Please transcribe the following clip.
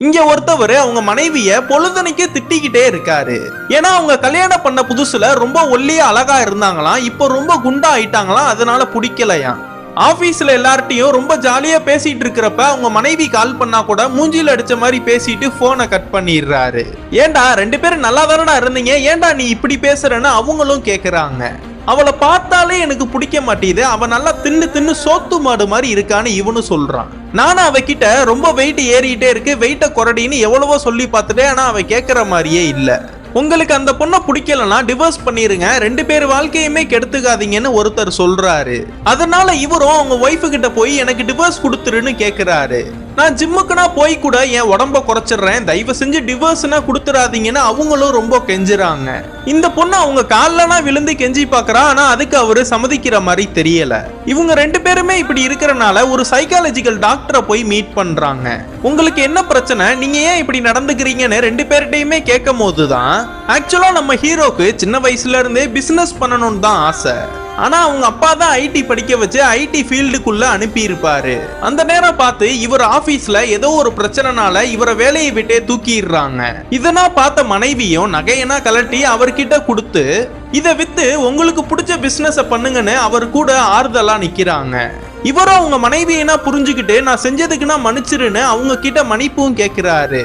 இங்க ஒருத்தவர் அவங்க மனைவிய பொழுதனைக்கு திட்டிக்கிட்டே இருக்காரு. ஏன்னா அவங்க கல்யாணம் பண்ண புதுசுல ரொம்ப ஒல்லியா அழகா இருந்தாங்களாம், இப்போ ரொம்ப குண்டா ஆயிட்டாங்களாம், அதனால பிடிக்கலையாம். ஆபீஸ்ல எல்லார்ட்டையும் ரொம்ப ஜாலியா பேசிட்டு இருக்கிறப்ப அவங்க மனைவி கால் பண்ணா கூட மூஞ்சில அடிச்ச மாதிரி பேசிட்டு போனை கட் பண்ணிடுறாரு. ஏண்டா 2 பேரும் நல்லா தானடா இருந்தீங்க, ஏண்டா நீ இப்படி பேசுறன்னு அவங்களும் கேக்குறாங்க. அவளை பார்த்தாலே எனக்கு பிடிக்க மாட்டேது, அவ நல்லா தின்னு தின்னு சோத்து மாடு மாதிரி இருக்கான்னு இவனு சொல்றான். நானும் அவகிட்ட ரொம்ப வெயிட் ஏறிட்டே இருக்கு, வெயிட்ட குறடின்னு எவ்வளவோ சொல்லி பார்த்துட்டேன், ஆனா அவ கேட்கற மாதிரியே இல்ல. உங்களுக்கு அந்த பொண்ணை பிடிக்கலன்னா டிவோர்ஸ் பண்ணிருங்க, 2 பேர் வாழ்க்கையுமே கெடுத்துக்காதீங்கன்னு ஒருத்தர் சொல்றாரு. அதனால இவரும் அவங்க ஒய்ஃபு கிட்ட போய் எனக்கு டிவோர்ஸ் கொடுத்துருன்னு கேக்குறாரு. நான் ஜிம்முக்குனா போய் கூட என் உடம்ப குறைச்சிடுறேன், தயவு செஞ்சு டிவோர்ஸ்னா கொடுத்துடாதீங்கன்னு அவங்களும் ரொம்ப கெஞ்சுறாங்க. இந்த பொண்ணு அவங்க கால்லனா விழுந்து கெஞ்சி பாக்குறா, ஆனா அதுக்கு அவரு சம்மதிக்கிற மாதிரி தெரியல. இவங்க 2 பேருமே இப்படி இருக்கிறனால ஒரு சைக்காலஜிக்கல் டாக்டரை போய் மீட் பண்றாங்க. உங்களுக்கு என்ன பிரச்சனை, நீங்க ஏன் இப்படி நடந்துக்கிறீங்கன்னு 2 பேர்கிட்டயுமே கேட்கும் போதுதான் ஆக்சுவலா நம்ம ஹீரோக்கு சின்ன வயசுல இருந்தே பிசினஸ் பண்ணணும்னு தான் ஆசை. ஆனா அவங்க அப்பா தான் ஐடி படிக்க வச்சு ஐடி ஃபீல்டுக்குள்ள அனுப்பி இருப்பாரு. அந்த நேரம் பார்த்து இவர் ஆபீஸ்ல ஏதோ ஒரு பிரச்சனைனால இவரை வேலையை விட்டே தூக்கிடுறாங்க. இதனா பார்த்த மனைவியும் நகையனா கலட்டி அவர்கிட்ட கொடுத்து இதை வித்து உங்களுக்கு பிடிச்ச பிசினஸ் பண்ணுங்கன்னு அவர் கூட ஆறுதலா நிக்கிறாங்க. இவரும் அவங்க மனைவியனா புரிஞ்சுக்கிட்டு நான் செஞ்சதுக்குன்னா மன்னிச்சிருன்னு அவங்க கிட்ட மன்னிப்பும் கேட்கிறாரு.